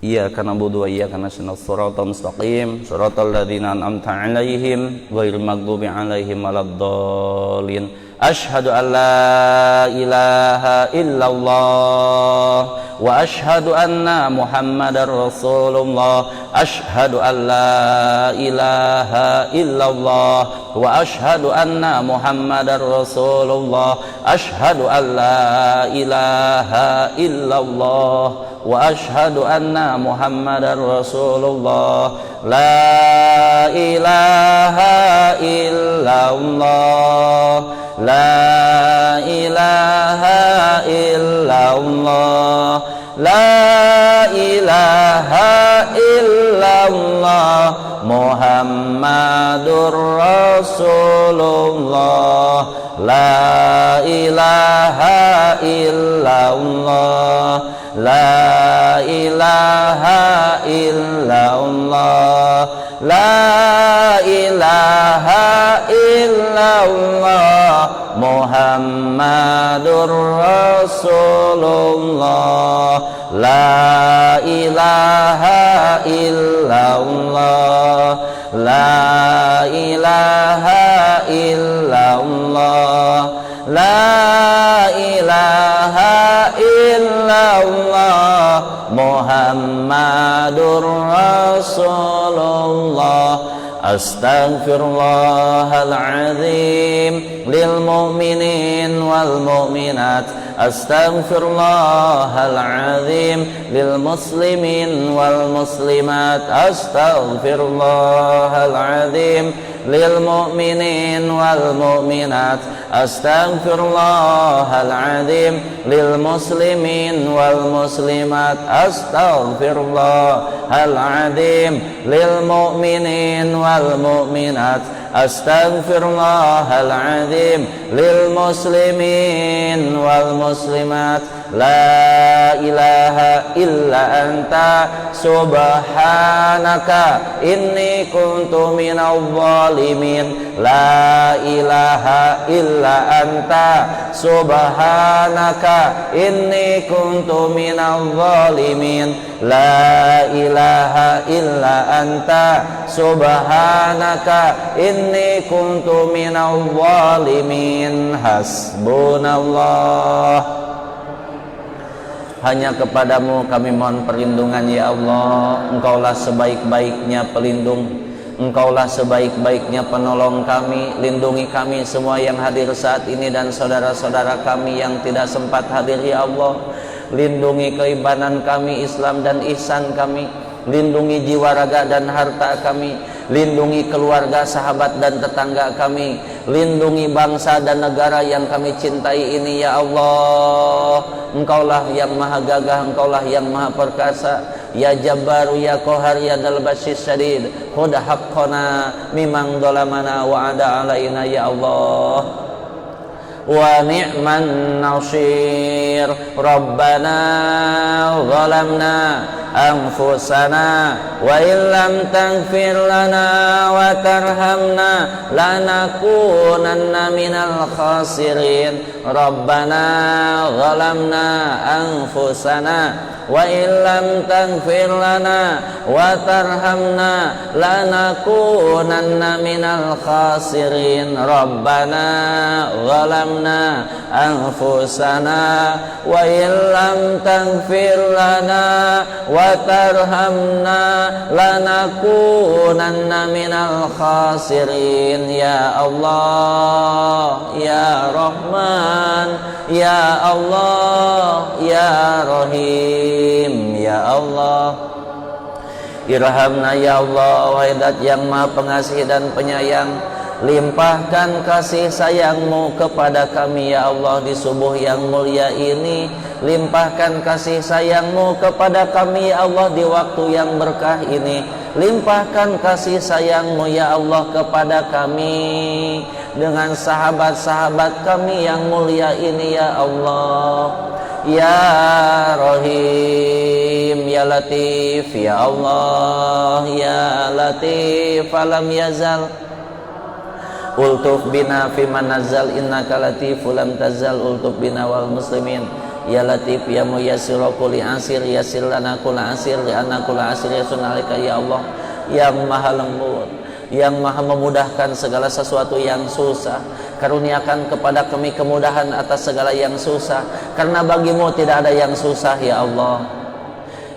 Iyyaka na'budu wa iyyaka nasta'in, shiratal mustaqim, shiratal ladzina an'amta 'alaihim ghairil maghdubi 'alaihim waladdallin. Asyhadu an la ilaha illallah wa asyhadu anna Muhammadar Rasulullah. Asyhadu an la ilaha illallah wa asyhadu anna Muhammadar Rasulullah. Asyhadu an la ilaha illallah wa asyhadu anna Muhammadar Rasulullah. La ilaha illallah, la ilaha illallah, la ilaha illallah, Muhammadur Rasulullah. La ilaha illallah, la ilaha illallah, la ilaha illallah, Muhammadur Rasulullah. La ilaha illallah, la ilaha illallah, la ilaha illallah, Muhammadur Rasulullah. Astaghfirullahaladzim lil mu'minin wal mu'minat. Astaghfirullahaladzim lil muslimin wal muslimat. Astaghfirullahaladzim lil mu'minin wal mu'minat astaghfirullahal azim lil muslimin wal muslimat astaghfirullahal azim lil mu'minin wal mu'minat astaghfirullahal azim lil muslimin wal muslimat la ilaha illa anta subhanaka inni kuntu minadh dhalimin la ilaha illa anta subhanaka inni kuntu minadh dhalimin la ilaha illa anta subhanaka inni kuntu minadh dhalimin hasbunallah. Hanya kepadamu kami mohon perlindungan ya Allah. Engkaulah sebaik-baiknya pelindung, Engkaulah sebaik-baiknya penolong kami. Lindungi kami semua yang hadir saat ini dan saudara-saudara kami yang tidak sempat hadir ya Allah. Lindungi keimanan kami, Islam dan ihsan kami. Lindungi jiwa raga dan harta kami. Lindungi keluarga, sahabat dan tetangga kami. Lindungi bangsa dan negara yang kami cintai ini ya Allah. Engkaulah yang maha gagah, Engkaulah yang maha perkasa. Ya Jabbaru ya Qahar ya Dzal Batsyis Syadid, khudh haqqana mimman dhalamana wa ada alaina ya Allah. Wa ni'man nasir. Rabbana zalamna anfusana wa illam taghfir lana wa tarhamna lanakunanna minal khasirin. Rabbana zalamna anfusana wa illam taghfir lana wa tarhamna lanakunanna minal khasirin. Rabbana zalamna anfusana wa illam taghfir lana wa tarhamna lanakunanna minal khasirin. Ya Allah ya Rahman ya Allah ya Rahim ya Allah. Irhamna ya Allah, wahai Dat yang maha pengasih dan penyayang. Limpahkan kasih sayangmu kepada kami ya Allah di subuh yang mulia ini. Limpahkan kasih sayangmu kepada kami ya Allah di waktu yang berkah ini. Limpahkan kasih sayangmu ya Allah kepada kami dengan sahabat-sahabat kami yang mulia ini ya Allah. Ya Rahim ya Latif ya Allah. Ya Latif falam yazal ultuf bina fiman nazal innaka latiful lam tazal ultuf bina wal muslimin. Ya Latif ya Muyassir kulli asir yassir lana kull asir li anna kull asir yasun alika ya Allah. Yang maha lembut, yang maha memudahkan segala sesuatu yang susah, karuniakan kepada kami kemudahan atas segala yang susah, karena bagimu tidak ada yang susah ya Allah.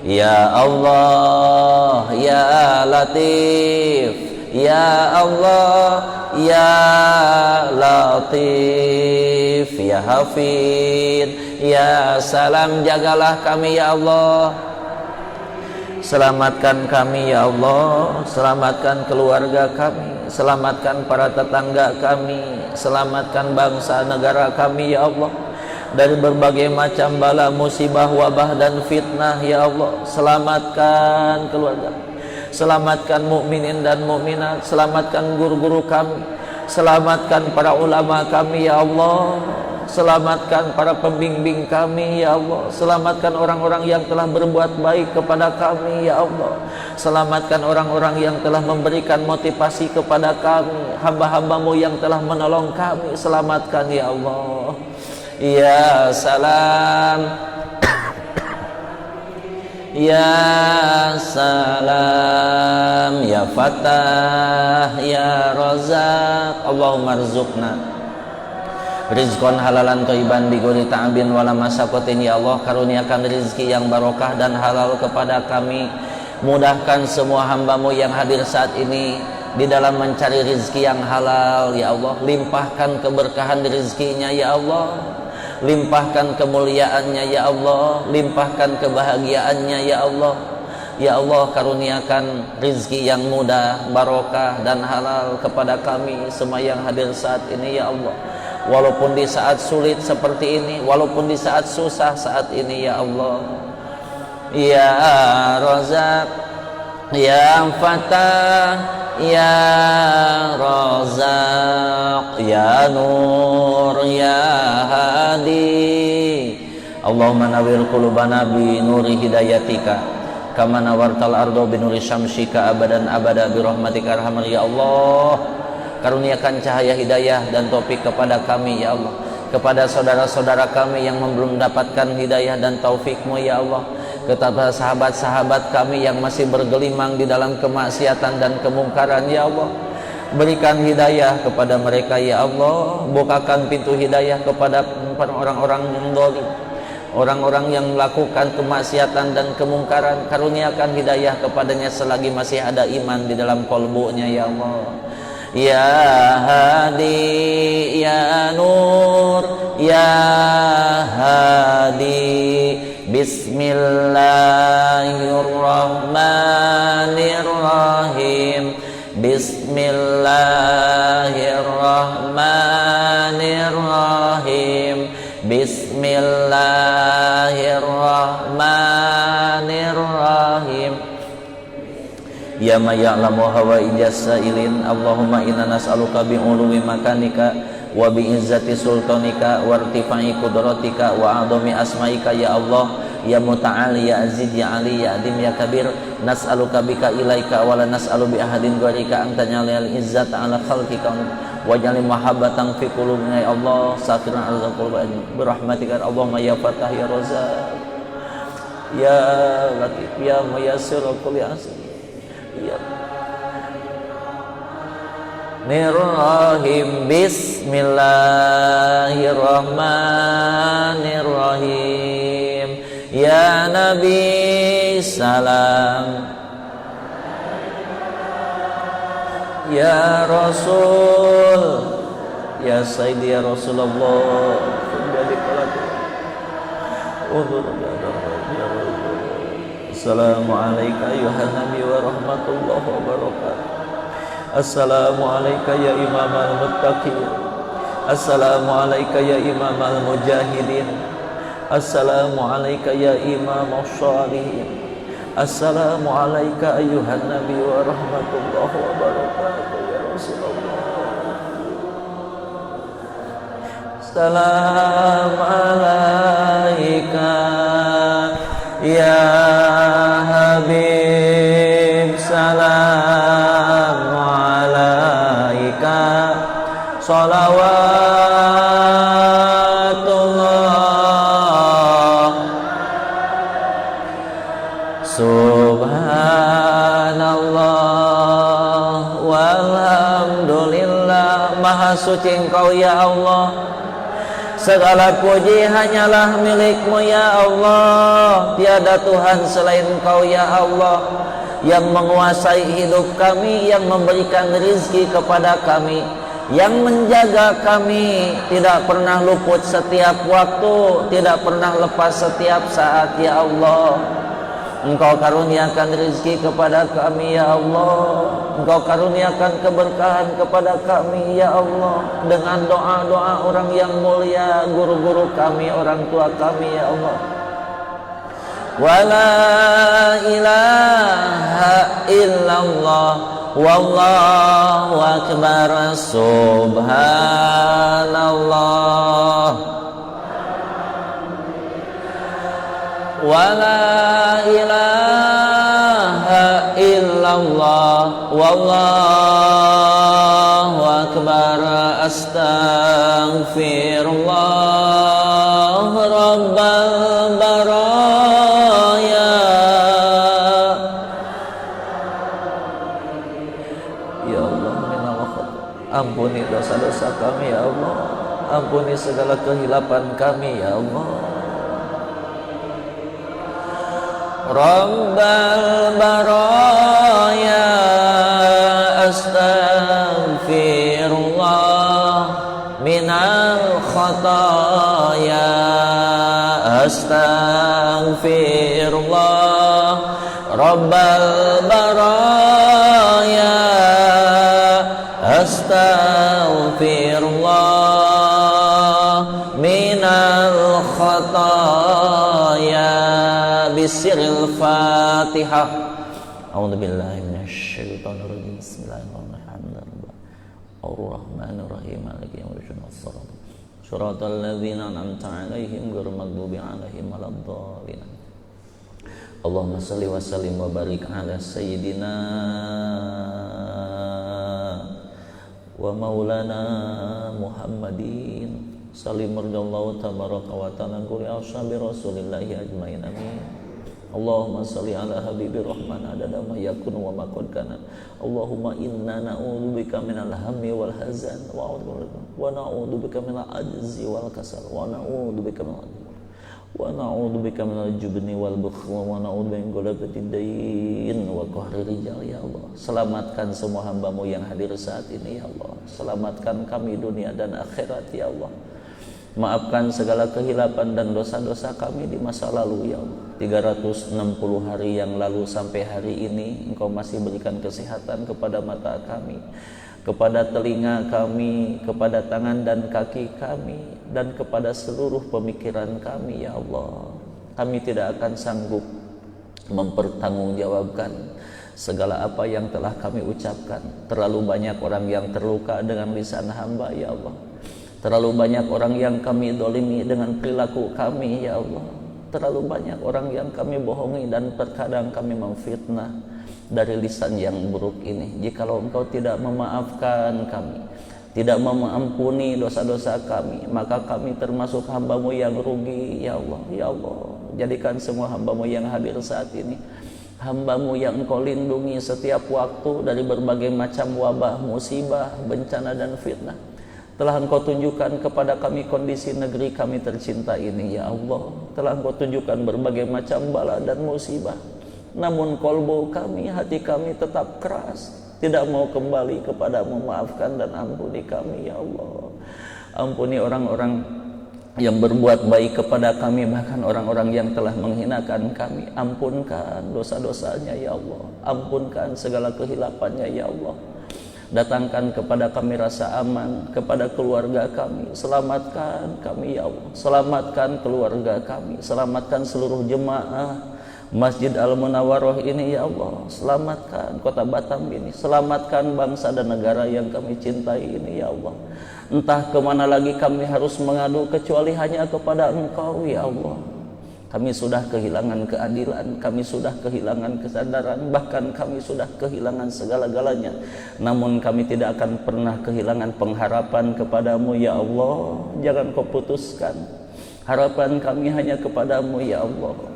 Ya Allah ya Latif ya Allah ya Latif ya Hafid ya Salam. Jagalah kami ya Allah. Selamatkan kami ya Allah. Selamatkan keluarga kami. Selamatkan para tetangga kami. Selamatkan bangsa negara kami ya Allah dari berbagai macam bala, musibah, wabah dan fitnah ya Allah. Selamatkan keluarga, selamatkan mukminin dan mukminat, selamatkan guru-guru kami, selamatkan para ulama kami ya Allah. Selamatkan para pembimbing kami ya Allah. Selamatkan orang-orang yang telah berbuat baik kepada kami ya Allah. Selamatkan orang-orang yang telah memberikan motivasi kepada kami, hamba-hambamu yang telah menolong kami. Selamatkan ya Allah. Ya Salam ya Salam ya Fatah ya Razak. Allahumma rzuqna rizqan halalan thayyiban bighairi ta'abin wala masaqatin ya Allah. Karuniakan rezeki yang barokah dan halal kepada kami. Mudahkan semua hambamu yang hadir saat ini di dalam mencari rezeki yang halal ya Allah. Limpahkan keberkahan rezekinya ya Allah. Limpahkan kemuliaannya ya Allah. Limpahkan kebahagiaannya ya Allah. Ya Allah, karuniakan rizki yang mudah, barokah dan halal kepada kami semua yang hadir saat ini ya Allah. Walaupun di saat sulit seperti ini, walaupun di saat susah saat ini ya Allah. Ya Razak, ya Fatah, ya Razak, ya Nur, ya Hadi. Allahumma nawwir qulubana bi nuri hidayatika kama nawartal ardo bi nuri syamsika abadan abada bi rahmatika arhamar ya Allah. Karuniakan cahaya hidayah dan taufik kepada kami ya Allah, kepada saudara-saudara kami yang belum mendapatkan hidayah dan taufikmu ya Allah, kepada sahabat-sahabat kami yang masih bergelimang di dalam kemaksiatan dan kemungkaran ya Allah. Berikan hidayah kepada mereka ya Allah. Bukakan pintu hidayah kepada orang-orang yang zalim, orang-orang yang melakukan kemaksiatan dan kemungkaran. Karuniakan hidayah kepadanya selagi masih ada iman di dalam kolbunya ya Allah. Ya Hadi, ya Nur, ya Hadi. Bismillahirrahmanirrahim. Bismillahirrahmanirrahim. Bismillahirrahmanirrahim. Ya ma ya'lamu hawaijas sa'ilin. Allahumma inna nas'aluka bi'uluwi makanika wa bi'izzati sultanika wa irtifai kudratika wa adami asma'ika ya Allah. Ya Muta'ali, ya Aziz, ya Ali, ya Adim, ya Kabir. Nas'aluka bika ilaika wa la nas'alu bi ahadin gharika antanya lil izzat ala khalqika wa jali mahabbatan fi qulubina ya Allah. Safiran arzaqul birahmatika Allahumma ya Fatah, ya Razak, ya Latif, ya Muyassir kulli asr. Ya Nirrahim. Bismillahirrahmanirrahim. Ya Nabi salam, ya Rasul, ya Sayyidi, ya Rasulullah. Assalamualaikum ayuhan Nabi wa rahmatullahi wa barakatuh. Assalamualaikum ya imam al-muttaqin. Assalamualaikum ya imam al-mujahidin. Assalamualaikum ya imam al-shalihin. Assalamualaikum ayuhan Nabi wa rahmatullahi wa barakatuh ya Rasulullah. Salam alaika ya Habib, salam alaika, salawatullah, subhanallah, walhamdulillah. Maha suci Engkau ya Allah, segala puji hanyalah milik-Mu ya Allah. Tiada Tuhan selain Engkau ya Allah, yang menguasai hidup kami, yang memberikan rizki kepada kami, yang menjaga kami, tidak pernah luput setiap waktu, tidak pernah lepas setiap saat ya Allah. Engkau karuniakan rizki kepada kami ya Allah. Engkau karuniakan keberkahan kepada kami ya Allah, dengan doa-doa orang yang mulia, guru-guru kami, orang tua kami ya Allah. Wala ilaha illallah, wallahu akbar, subhanallah. Wala ilaha illallah, wallahu akbar, astaghfirullah rabbal baraya. Ya Allah, minal khata', ampuni dosa-dosa kami ya Allah, ampuni segala kehilapan kami ya Allah. Rabbal baraya, astaghfirullah minal khataya, astaghfirullah Rabbal baraya astaghfirullah minal khataya. Bisiril Fatihah. A'udzubillahi minasyaitonir rajim. Bismillahirrahmanirrahim. Ar-Rahmanir-Rahim. Maliki yaumiddin. Shiratal ladzina an'amta 'alaihim ghairil maghdubi 'alaihim waladdallin. Allahumma shalli wa sallim wa barik ala sayyidina wa maulana Muhammadin. Salim radhiyallahu tabaraka wa ta'ala kulli ashabi rasulillahi ajmain amin. Allahumma salli ala habibi rahman adada ma yakun wa ma qad kana. Allahumma inna na'udzubika minal hammi wal hazan wa na'udzubika minal ajzi wal kasal wa na'udzubika minal jubni wal bukhl wa na'udzubika min ghalabati dain wa qahri rijal. Ya Allah, selamatkan semua hamba-Mu yang hadir saat ini ya Allah. Selamatkan kami dunia dan akhirat ya Allah. Maafkan segala kehilapan dan dosa-dosa kami di masa lalu ya Allah. 360 hari yang lalu sampai hari ini Engkau masih berikan kesehatan kepada mata kami, kepada telinga kami, kepada tangan dan kaki kami, dan kepada seluruh pemikiran kami ya Allah. Kami tidak akan sanggup mempertanggungjawabkan segala apa yang telah kami ucapkan. Terlalu banyak orang yang terluka dengan lisan hamba ya Allah. Terlalu banyak orang yang kami dolimi dengan perilaku kami ya Allah. Terlalu banyak orang yang kami bohongi dan terkadang kami memfitnah dari lisan yang buruk ini. Jikalau Engkau tidak memaafkan kami, tidak mengampuni dosa-dosa kami, maka kami termasuk hamba-Mu yang rugi ya Allah. Ya Allah, jadikan semua hamba-Mu yang hadir saat ini hamba-Mu yang Engkau lindungi setiap waktu dari berbagai macam wabah, musibah, bencana dan fitnah. Telah Engkau tunjukkan kepada kami kondisi negeri kami tercinta ini ya Allah. Telah Engkau tunjukkan berbagai macam bala dan musibah. Namun kolbu kami, hati kami tetap keras, tidak mau kembali kepada-Mu. Maafkan dan ampuni kami ya Allah. Ampuni orang-orang yang berbuat baik kepada kami, bahkan orang-orang yang telah menghinakan kami. Ampunkan dosa-dosanya ya Allah. Ampunkan segala kehilapannya ya Allah. Datangkan kepada kami rasa aman, kepada keluarga kami. Selamatkan kami ya Allah. Selamatkan keluarga kami. Selamatkan seluruh jemaah Masjid Al-Munawwarah ini ya Allah. Selamatkan kota Batam ini. Selamatkan bangsa dan negara yang kami cintai ini ya Allah. Entah kemana lagi kami harus mengadu kecuali hanya kepada Engkau ya Allah. Kami sudah kehilangan keadilan, kami sudah kehilangan kesadaran, bahkan kami sudah kehilangan segala-galanya. Namun kami tidak akan pernah kehilangan pengharapan kepada-Mu ya Allah. Jangan Kau putuskan harapan kami hanya kepada-Mu ya Allah.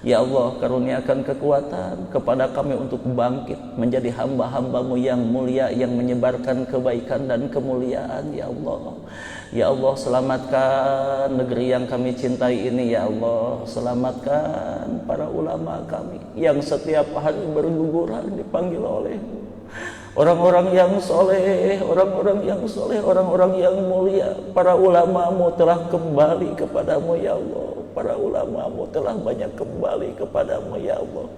Ya Allah, karuniakan kekuatan kepada kami untuk bangkit menjadi hamba-hamba-Mu yang mulia, yang menyebarkan kebaikan dan kemuliaan ya Allah. Ya Allah, selamatkan negeri yang kami cintai ini ya Allah. Selamatkan para ulama kami yang setiap hari berguguran dipanggil oleh-Mu. Orang-orang yang soleh, orang-orang yang soleh, orang-orang yang mulia. Para ulama-Mu telah kembali kepada-Mu ya Allah. Para ulama-Mu telah banyak kembali kepada-Mu ya Allah.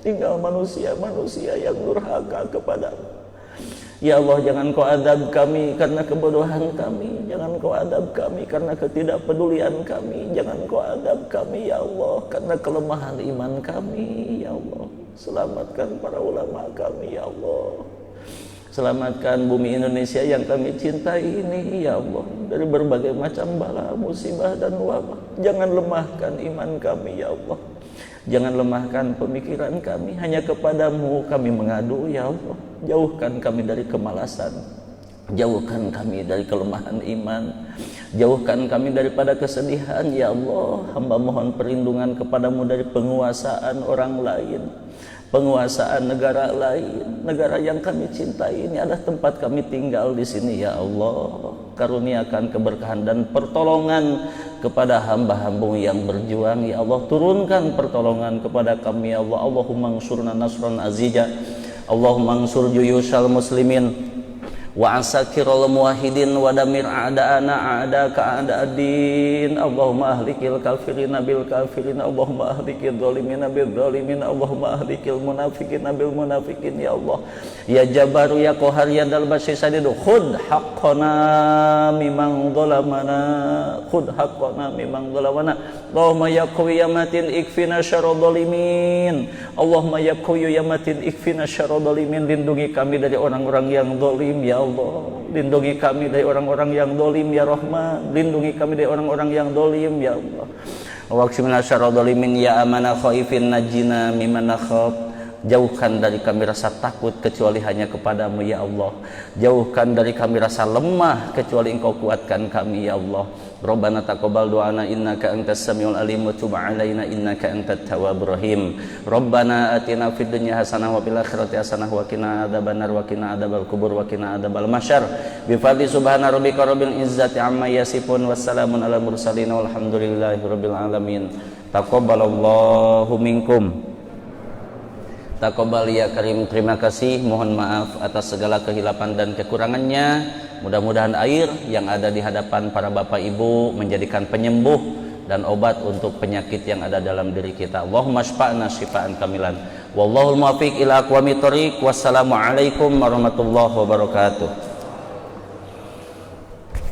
Tinggal manusia-manusia yang durhaka kepada-Mu. Ya Allah, jangan Kau adab kami karena kebodohan kami. Jangan Kau adab kami karena ketidakpedulian kami. Jangan Kau adab kami ya Allah karena kelemahan iman kami ya Allah. Selamatkan para ulama kami ya Allah. Selamatkan bumi Indonesia yang kami cintai ini ya Allah dari berbagai macam bala, musibah dan wabah. Jangan lemahkan iman kami ya Allah. Jangan lemahkan pemikiran kami. Hanya kepada-Mu kami mengadu ya Allah. Jauhkan kami dari kemalasan, jauhkan kami dari kelemahan iman, jauhkan kami daripada kesedihan ya Allah. Hamba mohon perlindungan kepada-Mu dari penguasaan orang lain, penguasaan negara lain. Negara yang kami cintai ini adalah tempat kami tinggal di sini ya Allah. Karuniakan keberkahan dan pertolongan kepada hamba-hamba-Mu yang berjuang ya Allah. Turunkan pertolongan kepada kami ya Allah. Allahumma ansurna nasran azizah. Allahumma ansur juyushal muslimin wa asakirul muwahhidin wa damir a'da'ana a'da'aka a'da'ad-din. Allahumma ahlikil kafirina bil kafirin, Allahumma ahlikil zalimina bil zalimin, Allahumma ahlikil munafiqina bil munafiqin. Ya Allah, ya Jabbaru ya Qahhar ya Dzal Batsy Sadidu, khudh haqqana mimman zalamana, khudh haqqana mimman zalamana. Allahumma ya qawi ya matin ikfina syarra zalimin, Allahumma ya qawi ya matin ikfina syarra zalimin. Lindungi kami dari orang-orang yang zalim ya Allah, lindungi kami dari orang-orang yang zalim ya Rahman, lindungi kami dari orang-orang yang zalim ya Allah. Waqfina syarra zalimin ya amana khaifin najina mimman nakhaf. Jauhkan dari kami rasa takut kecuali hanya kepadamu ya Allah. Jauhkan dari kami rasa lemah kecuali Engkau kuatkan kami ya Allah. Rabbana taqabbal du'ana innaka antas samiul alim wa tub 'alaina innaka antat tawwabur rahim. Rabbana atina fid dunya hasanah wa fil akhirati hasanah wa qina adzabannar wa qina adzabal kubur wa qina adzabal mahsyar. Bi fadli subhana rabbika rabbil izzati amma yasifun wassalamun alal mursalin walhamdulillahi rabbil alamin. Taqabbalallahu minkum. Taqabbal ya Karim. Terima kasih, mohon maaf atas segala kehilapan dan kekurangannya. Mudah-mudahan air yang ada di hadapan para bapak ibu menjadikan penyembuh dan obat untuk penyakit yang ada dalam diri kita. Allahumma syfa'na syifaan kamilan. Wallahul muwaffiq ila aqwamit thoriq. Wassalamualaikum warahmatullahi wabarakatuh.